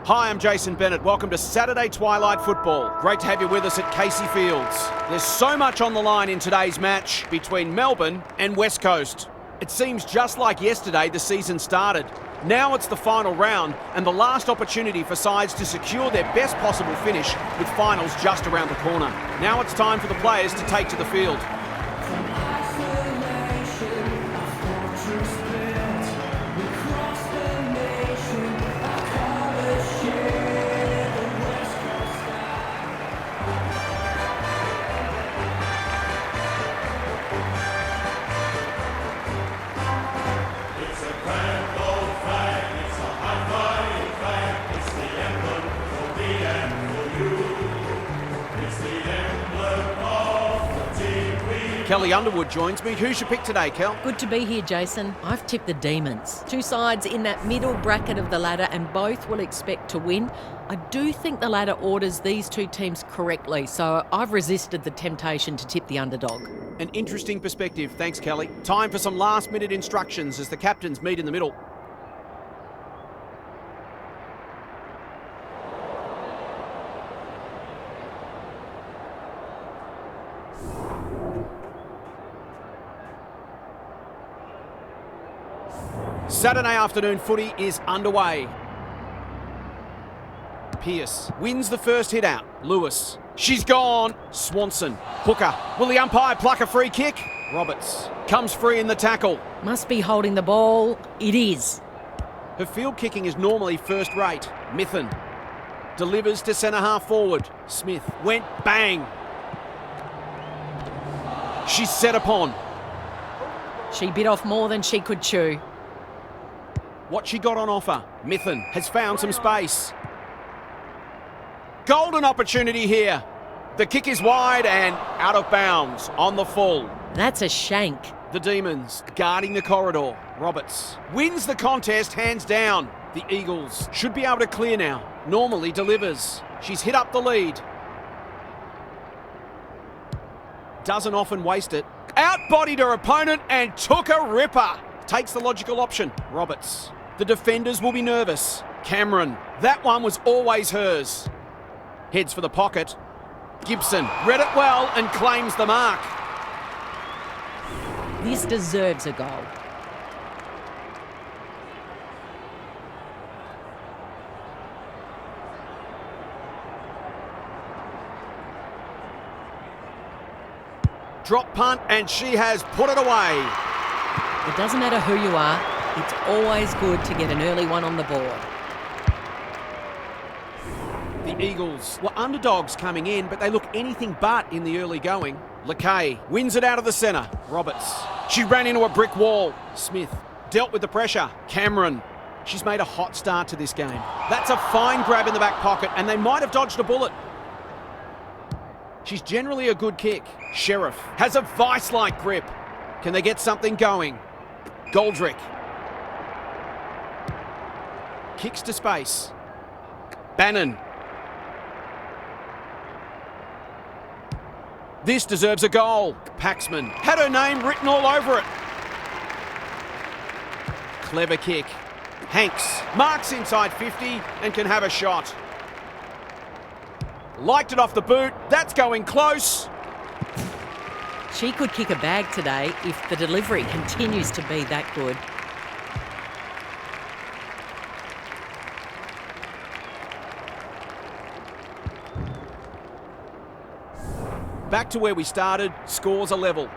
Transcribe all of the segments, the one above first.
Hi, I'm Jason Bennett. Welcome to Saturday Twilight Football. Great to have you with us at Casey Fields. There's so much on the line in today's match between Melbourne and West Coast. It seems just like yesterday the season started. Now it's the final round and the last opportunity for sides to secure their best possible finish with finals just around the corner. Now it's time for the players to take to the field. Kelly Underwood joins me. Who's your pick today, Kel? Good to be here, Jason. I've tipped the Demons. Two sides in that middle bracket of the ladder and both will expect to win. I do think the ladder orders these two teams correctly, so I've resisted the temptation to tip the underdog. An interesting perspective. Thanks, Kelly. Time for some last-minute instructions as the captains meet in the middle. Saturday afternoon footy is underway. Pearce wins the first hit out. Lewis. She's gone. Swanson. Hooker. Will the umpire pluck a free kick? Roberts comes free in the tackle. Must be holding the ball. It is. Her field kicking is normally first rate. Mithen delivers to centre half forward. Smith went bang. She's set upon. She bit off more than she could chew. What she got on offer. Mithen has found some space. Golden opportunity here. The kick is wide and out of bounds on the full. That's a shank. The Demons guarding the corridor. Roberts wins the contest hands down. The Eagles should be able to clear now. Normally delivers. She's hit up the lead. Doesn't often waste it. Outbodied her opponent and took a ripper. Takes the logical option. Roberts. The defenders will be nervous. Cameron. That one was always hers. Heads for the pocket. Gibson read it well and claims the mark. This deserves a goal. Drop punt and she has put it away. It doesn't matter who you are, it's always good to get an early one on the board. The Eagles were underdogs coming in, but they look anything but in the early going. Lakay wins it out of the centre. Roberts. She ran into a brick wall. Smith dealt with the pressure. Cameron. She's made a hot start to this game. That's a fine grab in the back pocket, and they might have dodged a bullet. She's generally a good kick. Sheriff has a vice-like grip. Can they get something going? Goldrick. Kicks to space. Bannon. This deserves a goal. Paxman had her name written all over it. Clever kick. Hanks marks inside 50 and can have a shot. Liked it off the boot. That's going close. She could kick a bag today if the delivery continues to be that good. Back to where we started, scores are level.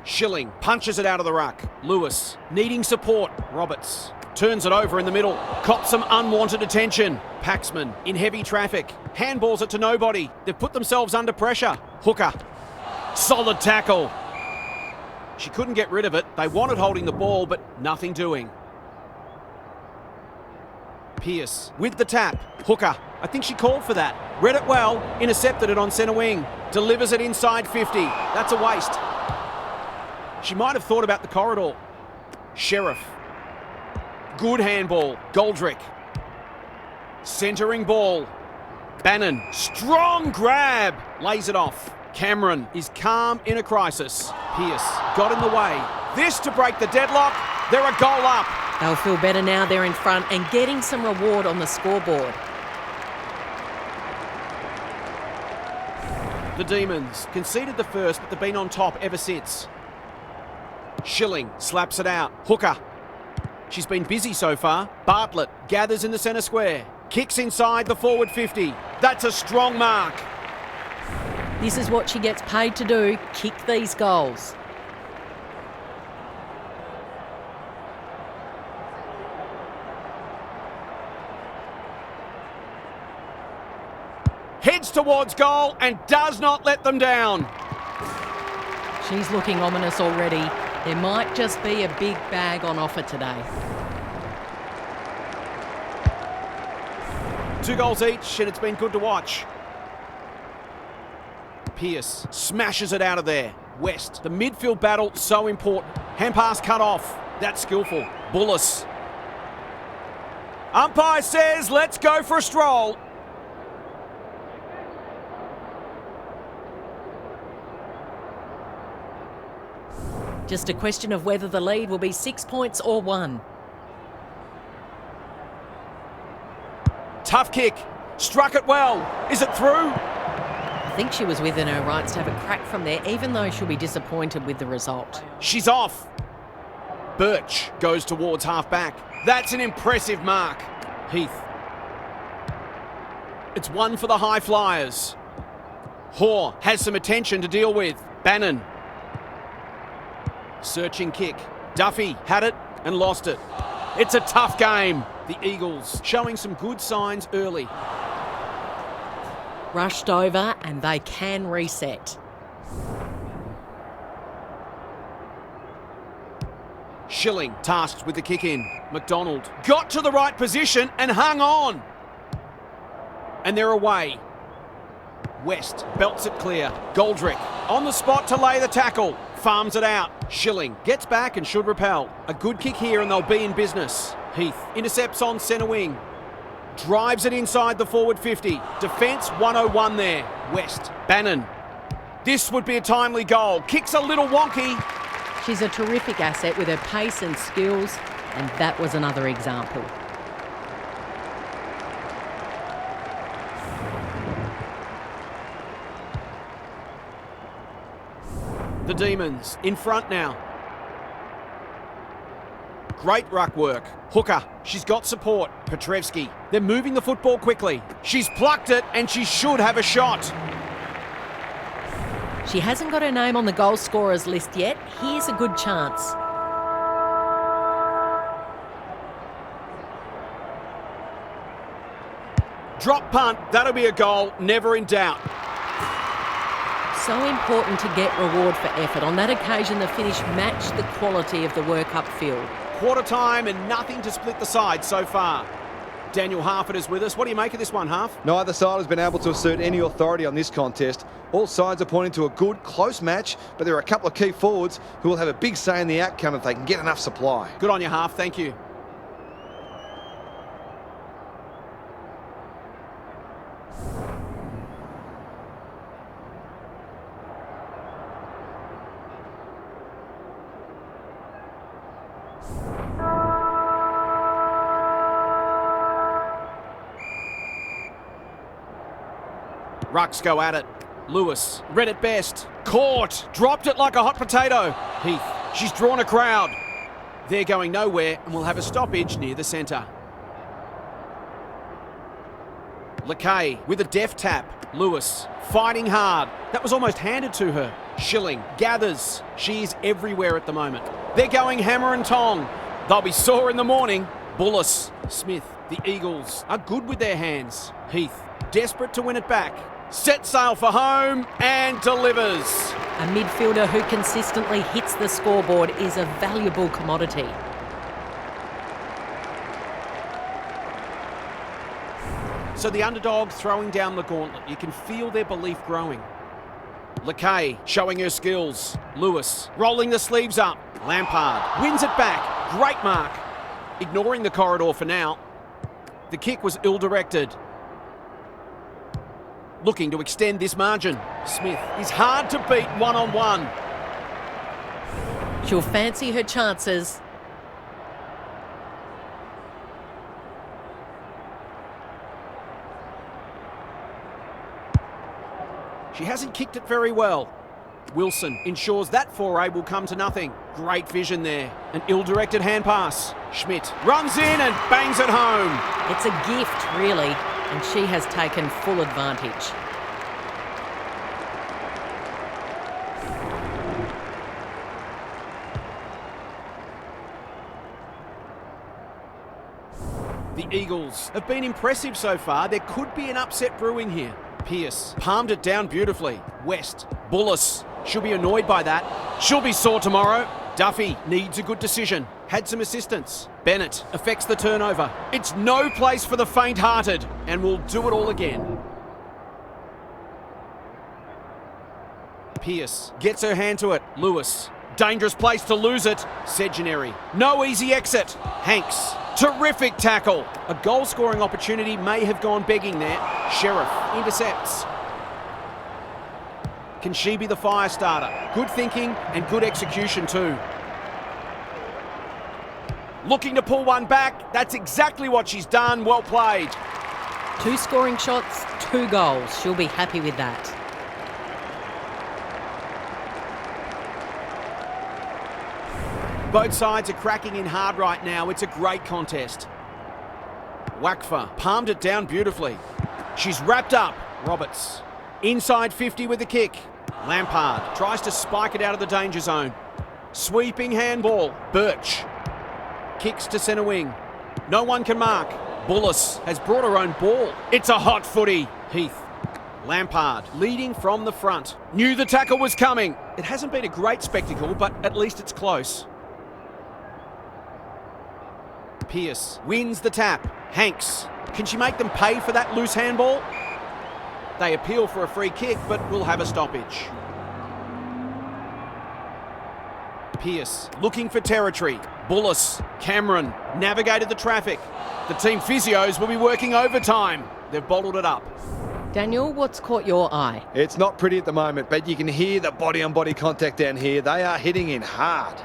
Schilling punches it out of the ruck. Lewis needing support. Roberts turns it over in the middle. Cops some unwanted attention. Paxman in heavy traffic. Handballs it to nobody. They've put themselves under pressure. Hooker. Solid tackle. She couldn't get rid of it. They wanted holding the ball, but nothing doing. Pearce with the tap. Hooker. I think she called for that. Read it well. Intercepted it on centre wing. Delivers it inside 50. That's a waste. She might have thought about the corridor. Sheriff. Good handball. Goldrick. Centering ball. Bannon. Strong grab. Lays it off. Cameron is calm in a crisis. Pearce got in the way. This to break the deadlock. They're a goal up. They'll feel better now they're in front and getting some reward on the scoreboard. The Demons conceded the first, but they've been on top ever since. Schilling slaps it out. Hooker. She's been busy so far. Bartlett gathers in the centre square. Kicks inside the forward 50. That's a strong mark. This is what she gets paid to do, kick these goals. Heads towards goal and does not let them down. She's looking ominous already. There might just be a big bag on offer today. 2 goals each, and it's been good to watch. Pearce smashes it out of there. West, the midfield battle, so important. Hand pass cut off. That's skillful. Bullis. Umpire says, let's go for a stroll. Just a question of whether the lead will be 6 points or 1. Tough kick. Struck it well. Is it through? I think she was within her rights to have a crack from there, even though she'll be disappointed with the result. She's off. Birch goes towards half-back. That's an impressive mark. Heath. It's one for the high flyers. Hoare has some attention to deal with. Bannon. Searching kick. Duffy had it and lost it. It's a tough game. The Eagles showing some good signs early. Rushed over and they can reset. Schilling tasked with the kick in. McDonald got to the right position and hung on. And they're away. West belts it clear. Goldrick on the spot to lay the tackle. Farms it out. Schilling gets back and should repel. A good kick here and they'll be in business. Heath intercepts on centre wing. Drives it inside the forward 50. Defence 101 there. West. Bannon. This would be a timely goal. Kicks a little wonky. She's a terrific asset with her pace and skills, and that was another example. The Demons in front now. Great ruck work. Hooker, she's got support. Petrevski, they're moving the football quickly. She's plucked it and she should have a shot. She hasn't got her name on the goal scorers list yet. Here's a good chance. Drop punt, that'll be a goal, never in doubt. So important to get reward for effort. On that occasion, the finish matched the quality of the work upfield. Quarter time and nothing to split the side so far. Daniel Harford is with us. What do you make of this one, Harf? Neither side has been able to assert any authority on this contest. All sides are pointing to a good, close match, but there are a couple of key forwards who will have a big say in the outcome if they can get enough supply. Good on you, Harf. Thank you. Rucks go at it. Lewis, read it best. Caught. Dropped it like a hot potato. Heath, she's drawn a crowd. They're going nowhere and we'll have a stoppage near the centre. Lakay with a deft tap. Lewis fighting hard. That was almost handed to her. Schilling gathers. She's everywhere at the moment. They're going hammer and tong. They'll be sore in the morning. Bullis, Smith, the Eagles are good with their hands. Heath, desperate to win it back. Set sail for home and delivers. A midfielder who consistently hits the scoreboard is a valuable commodity. So the underdog throwing down the gauntlet. You can feel their belief growing. Lakay showing her skills. Lewis rolling the sleeves up. Lampard wins it back. Great mark. Ignoring the corridor for now. The kick was ill-directed. Looking to extend this margin. Smith is hard to beat one-on-one. She'll fancy her chances. She hasn't kicked it very well. Wilson ensures that foray will come to nothing. Great vision there. An ill-directed hand pass. Schmidt runs in and bangs it home. It's a gift, really, and she has taken full advantage. The Eagles have been impressive so far. There could be an upset brewing here. Pearce palmed it down beautifully. West. Bullis. She'll be annoyed by that. She'll be sore tomorrow. Duffy needs a good decision. Had some assistance. Bennett affects the turnover. It's no place for the faint-hearted, and will do it all again. Pearce gets her hand to it. Lewis. Dangerous place to lose it. Segenary. No easy exit. Hanks. Terrific tackle. A goal-scoring opportunity may have gone begging there. Sheriff intercepts. Can she be the fire starter? Good thinking and good execution too. Looking to pull one back. That's exactly what she's done. Well played. 2 scoring shots, 2 goals. She'll be happy with that. Both sides are cracking in hard right now. It's a great contest. Wakfa palmed it down beautifully. She's wrapped up. Roberts. Inside 50 with the kick. Lampard tries to spike it out of the danger zone. Sweeping handball. Birch. Kicks to centre wing. No one can mark. Bullis has brought her own ball. It's a hot footy. Heath. Lampard leading from the front. Knew the tackle was coming. It hasn't been a great spectacle, but at least it's close. Pearce wins the tap. Hanks. Can she make them pay for that loose handball? They appeal for a free kick, but will have a stoppage. Pearce looking for territory. Bullis. Cameron navigated the traffic. The team physios will be working overtime. They've bottled it up. Daniel, what's caught your eye? It's not pretty at the moment, but you can hear the body-on-body contact down here. They are hitting in hard.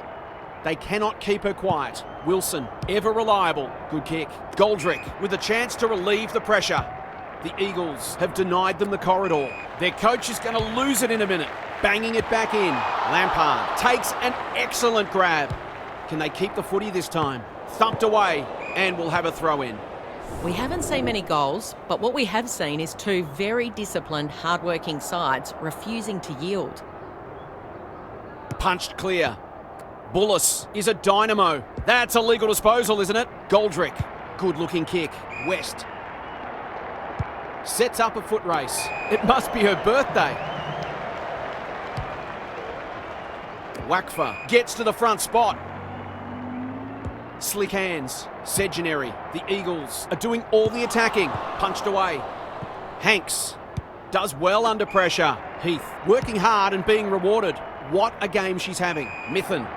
They cannot keep her quiet. Wilson, ever reliable. Good kick. Goldrick with a chance to relieve the pressure. The Eagles have denied them the corridor. Their coach is going to lose it in a minute. Banging it back in. Lampard takes an excellent grab. Can they keep the footy this time? Thumped away and will have a throw in. We haven't seen many goals, but what we have seen is 2 very disciplined, hard-working sides refusing to yield. Punched clear. Bullis is a dynamo. That's a legal disposal, isn't it? Goldrick. Good-looking kick. West. Sets up a foot race. It must be her birthday. Wakfa gets to the front spot. Slick hands. Segenary. The Eagles are doing all the attacking. Punched away. Hanks does well under pressure. Heath working hard and being rewarded. What a game she's having. Mithen.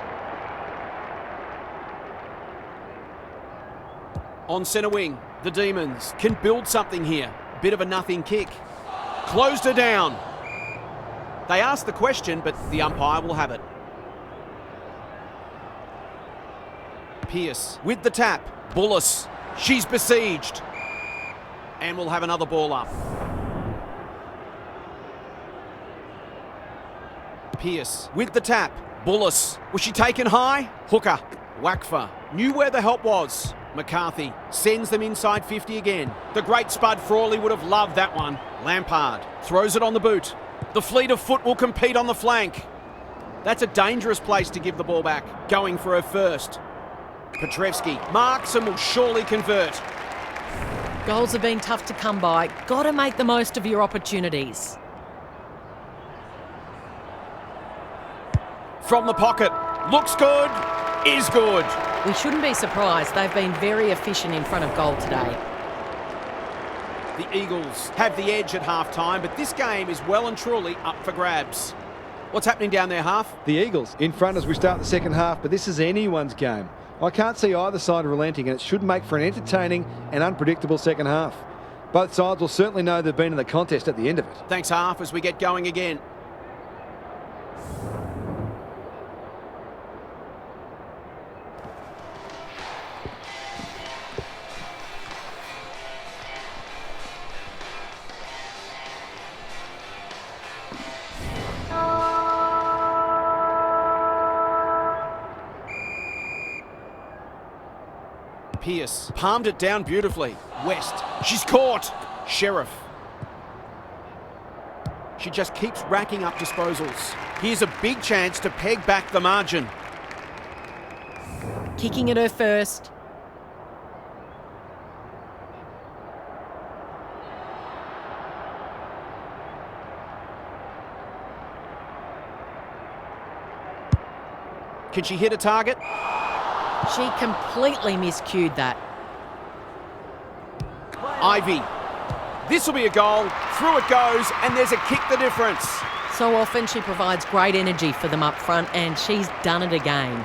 On centre wing, the Demons can build something here. Bit of a nothing kick. Closed her down. They asked the question, but the umpire will have it. Pearce with the tap. Bullis. She's besieged. And we'll have another ball up. Pearce with the tap. Bullis. Was she taken high? Hooker. Wakfa knew where the help was. McCarthy sends them inside 50 again. The great Spud Frawley would have loved that one. Lampard throws it on the boot. The fleet of foot will compete on the flank. That's a dangerous place to give the ball back. Going for her first. Petrevski marks and will surely convert. Goals have been tough to come by. Got to make the most of your opportunities. From the pocket. Looks good. Is good. We shouldn't be surprised. They've been very efficient in front of goal today. The Eagles have the edge at half-time, but this game is well and truly up for grabs. What's happening down there, Half? The Eagles in front as we start the second half, but this is anyone's game. I can't see either side relenting, and it should make for an entertaining and unpredictable second half. Both sides will certainly know they've been in the contest at the end of it. Thanks, Half, as we get going again. Pearce palmed it down beautifully. West, she's caught. Sheriff. She just keeps racking up disposals. Here's a big chance to peg back the margin. Kicking at her first. Can she hit a target? She completely miscued that. Ivy. This will be a goal. Through it goes, and there's a kick the difference. So often she provides great energy for them up front, and she's done it again.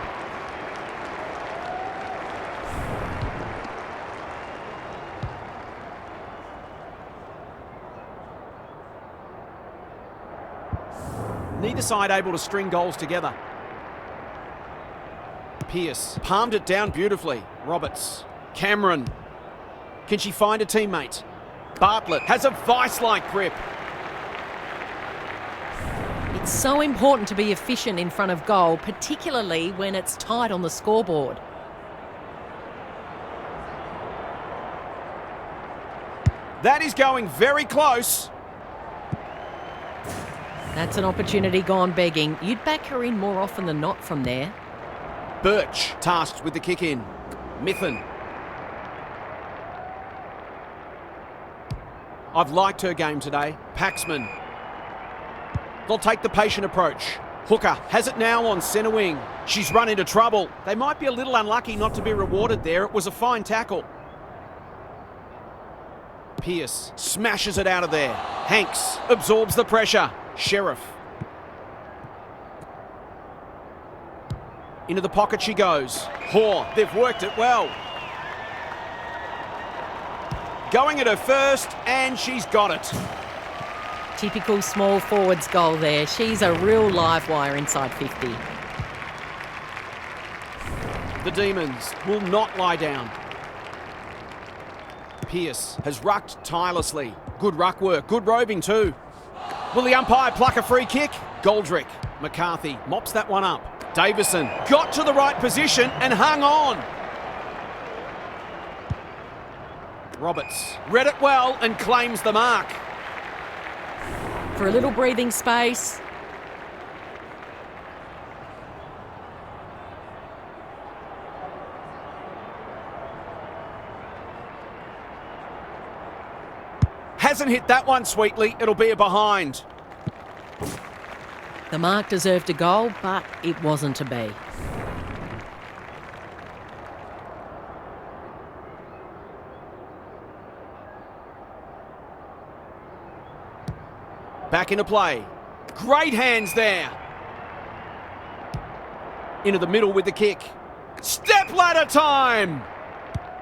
Neither side able to string goals together. Pearce palmed it down beautifully. Roberts. Cameron. Can she find a teammate? Bartlett has a vice-like grip. It's so important to be efficient in front of goal, particularly when it's tight on the scoreboard. That is going very close. That's an opportunity gone begging. You'd back her in more often than not from there. Birch tasked with the kick in. Mithen. I've liked her game today. Paxman. They'll take the patient approach. Hooker has it now on centre wing. She's run into trouble. They might be a little unlucky not to be rewarded there. It was a fine tackle. Pearce smashes it out of there. Hanks absorbs the pressure. Sheriff. Into the pocket she goes. Hoare, they've worked it well. Going at her first, and she's got it. Typical small forwards goal there. She's a real live wire inside 50. The Demons will not lie down. Pearce has rucked tirelessly. Good ruck work, good roving too. Will the umpire pluck a free kick? Goldrick. McCarthy mops that one up. Davison got to the right position and hung on. Roberts read it well and claims the mark. For a little breathing space. Hasn't hit that one sweetly. It'll be a behind. The mark deserved a goal, but it wasn't to be. Back into play. Great hands there. Into the middle with the kick. Step ladder time!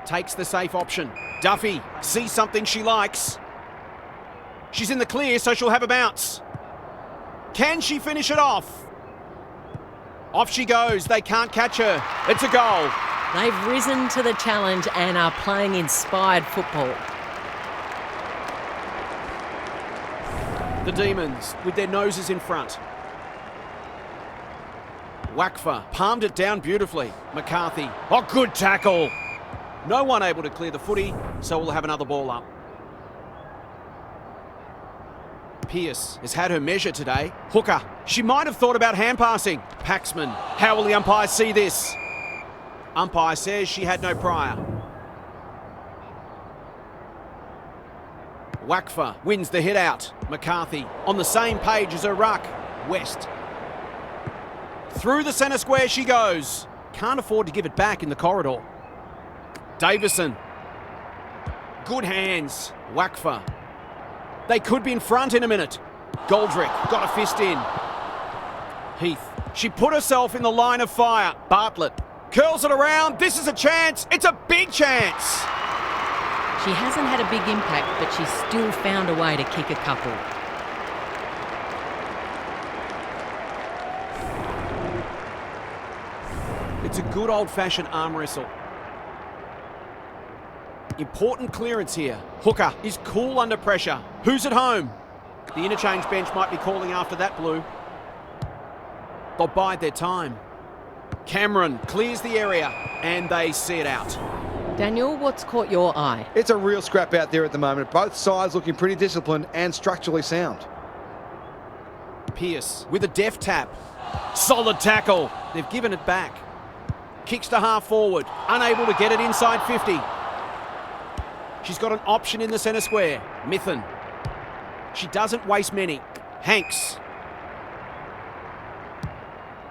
Takes the safe option. Duffy sees something she likes. She's in the clear, so she'll have a bounce. Can she finish it off? Off she goes. They can't catch her. It's a goal. They've risen to the challenge and are playing inspired football. The Demons with their noses in front. Wakfa palmed it down beautifully. McCarthy. Oh, good tackle. No one able to clear the footy, so we'll have another ball up. Pearce has had her measure today. Hooker. She might have thought about hand passing. Paxman. How will the umpire see this? Umpire says she had no prior. Wakfa wins the hit out. McCarthy on the same page as her ruck. West. Through the centre square she goes. Can't afford to give it back in the corridor. Davison. Good hands. Wakfa. They could be in front in a minute. Goldrick got a fist in. Heath. She put herself in the line of fire. Bartlett curls it around. This is a chance. It's a big chance. She hasn't had a big impact, but she's still found a way to kick a couple. It's a good old-fashioned arm wrestle. Important clearance here. Hooker is cool under pressure. Who's at home? The interchange bench might be calling after that blue. They'll bide their time. Cameron clears the area and they see it out. Daniel, what's caught your eye? It's a real scrap out there at the moment. Both sides looking pretty disciplined and structurally sound. Pearce with a deft tap. Solid tackle. They've given it back. Kicks to half forward. Unable to get it inside 50. She's got an option in the centre square. Mithen. She doesn't waste many. Hanks.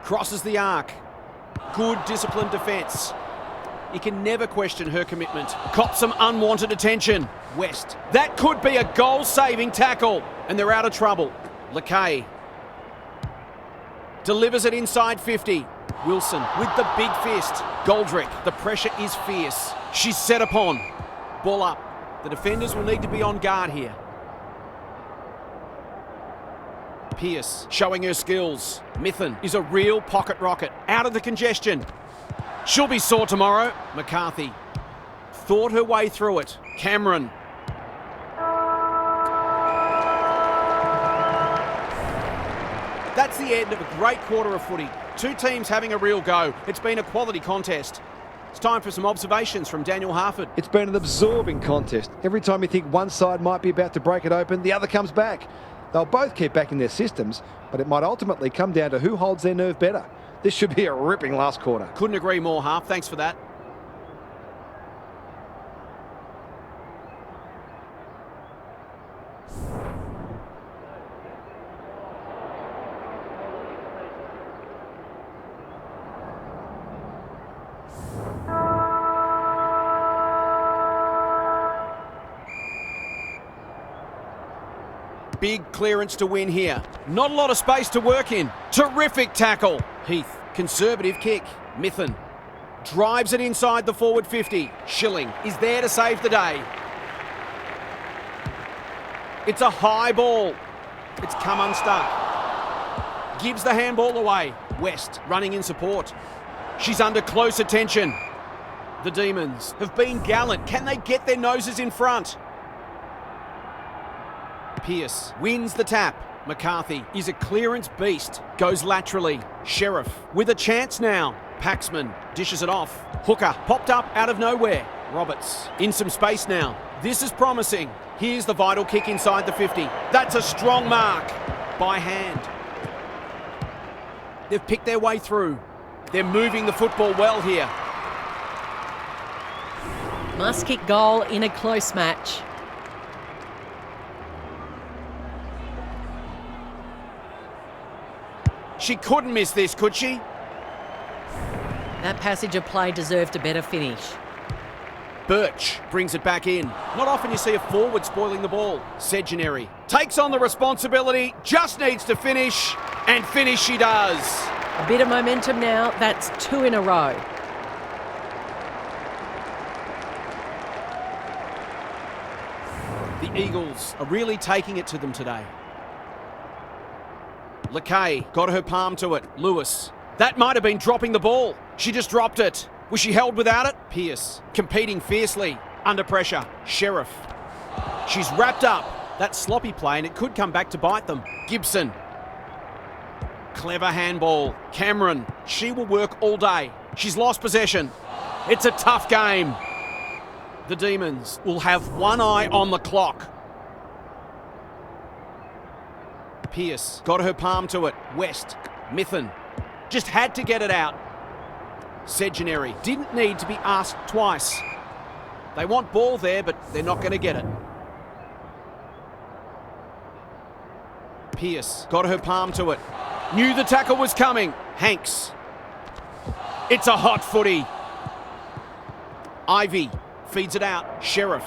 Crosses the arc. Good disciplined defence. You can never question her commitment. Cops some unwanted attention. West. That could be a goal-saving tackle. And they're out of trouble. Lakay. Delivers it inside 50. Wilson with the big fist. Goldrick. The pressure is fierce. She's set upon. Ball up. The defenders will need to be on guard here. Pearce showing her skills. Mithen is a real pocket rocket. Out of the congestion. She'll be sore tomorrow. McCarthy thought her way through it. Cameron. That's the end of a great quarter of footy. Two teams having a real go. It's been a quality contest. It's time for some observations from Daniel Harford. It's been an absorbing contest. Every time you think one side might be about to break it open, the other comes back. They'll both keep backing their systems, but it might ultimately come down to who holds their nerve better. This should be a ripping last quarter. Couldn't agree more, Harf. Thanks for that. Big clearance to win here. Not a lot of space to work in. Terrific tackle. Heath, conservative kick. Mithen drives it inside the forward 50. Schilling is there to save the day. It's a high ball. It's come unstuck. Gives the handball away. West running in support. She's under close attention. The Demons have been gallant. Can they get their noses in front? Pearce wins the tap. McCarthy is a clearance beast. Goes laterally. Sheriff with a chance now. Paxman dishes it off. Hooker popped up out of nowhere. Roberts in some space now. This is promising. Here's the vital kick inside the 50. That's a strong mark. By hand. They've picked their way through. They're moving the football well here. Must kick goal in a close match. She couldn't miss this, could she? That passage of play deserved a better finish. Birch brings it back in. Not often you see a forward spoiling the ball. Segenary takes on the responsibility, just needs to finish, and finish she does. A bit of momentum now. That's 2 in a row. The Eagles are really taking it to them today. Lakay got her palm to it. Lewis. That might have been dropping the ball. She just dropped it. Was she held without it? Pearce competing fiercely. Under pressure. Sheriff. She's wrapped up. That sloppy play and it could come back to bite them. Gibson. Clever handball. Cameron. She will work all day. She's lost possession. It's a tough game. The Demons will have one eye on the clock. Pearce got her palm to it. West. Mithen just had to get it out. Segenary didn't need to be asked twice. They want ball there, but they're not going to get it. Pearce got her palm to it. Knew the tackle was coming. Hanks. It's a hot footy. Ivy feeds it out. Sheriff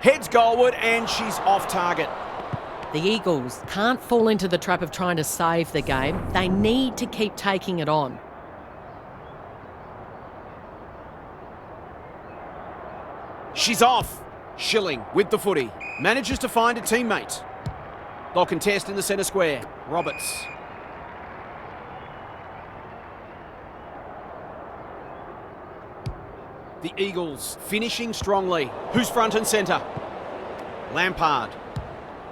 heads goalward and she's off target. The Eagles can't fall into the trap of trying to save the game. They need to keep taking it on. She's off. Schilling with the footy. Manages to find a teammate. They'll contest in the centre square. Roberts. The Eagles finishing strongly. Who's front and centre? Lampard.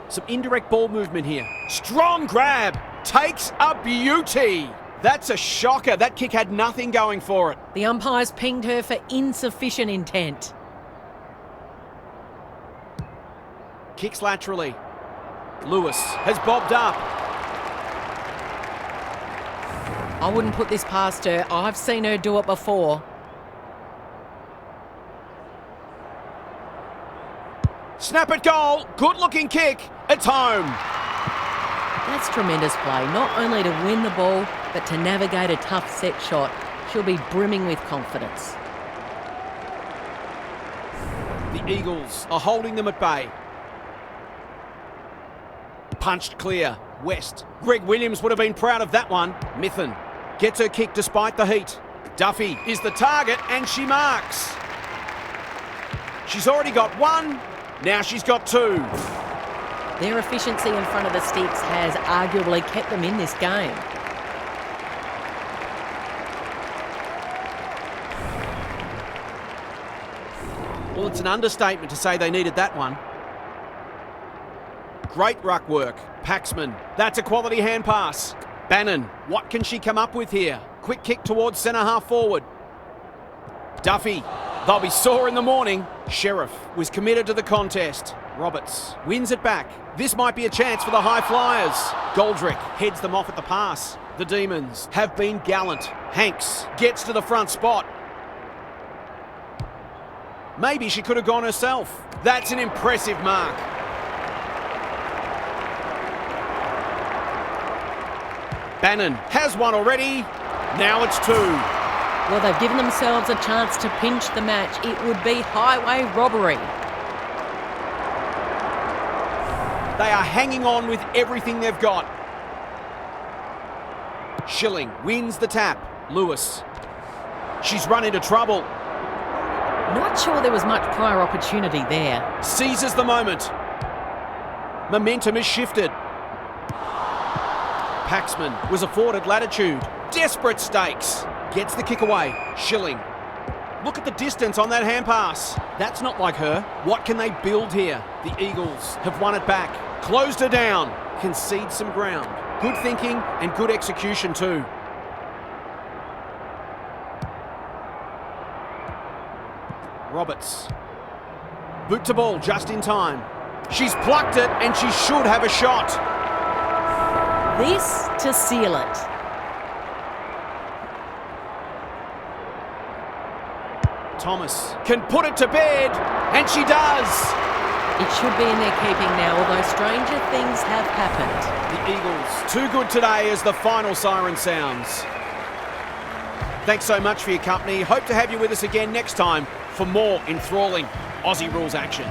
Some indirect ball movement here. Strong grab. Takes a beauty. That's a shocker. That kick had nothing going for it. The umpires pinged her for insufficient intent. Kicks laterally. Lewis has bobbed up. I wouldn't put this past her. I've seen her do it before. Snap at goal. Good looking kick. It's home. That's tremendous play, not only to win the ball, but to navigate a tough set shot. She'll be brimming with confidence. The Eagles are holding them at bay. Punched clear. West. Greg Williams would have been proud of that one. Mithen gets her kick despite the heat. Duffy is the target and she marks. She's already got one. Now she's got two. Their efficiency in front of the sticks has arguably kept them in this game. Well, it's an understatement to say they needed that one. Great ruck work. Paxman. That's a quality hand pass. Bannon. What can she come up with here? Quick kick towards centre half forward. Duffy. They'll be sore in the morning. Sheriff was committed to the contest. Roberts wins it back. This might be a chance for the high flyers. Goldrick heads them off at the pass. The Demons have been gallant. Hanks gets to the front spot. Maybe she could have gone herself. That's an impressive mark. Bannon has one already. Now it's two. Well, they've given themselves a chance to pinch the match. It would be highway robbery. They are hanging on with everything they've got. Schilling wins the tap. Lewis. She's run into trouble. Not sure there was much prior opportunity there. Seizes the moment. Momentum is shifted. Paxman was afforded latitude. Desperate stakes. Gets the kick away. Schilling. Look at the distance on that hand pass. That's not like her. What can they build here? The Eagles have won it back. Closed her down. Concede some ground. Good thinking and good execution too. Roberts. Boot to ball just in time. She's plucked it and she should have a shot. This to seal it. Thomas can put it to bed, and she does. It should be in their keeping now, although stranger things have happened. The Eagles too good today as the final siren sounds. Thanks so much for your company. Hope to have you with us again next time for more enthralling Aussie rules action.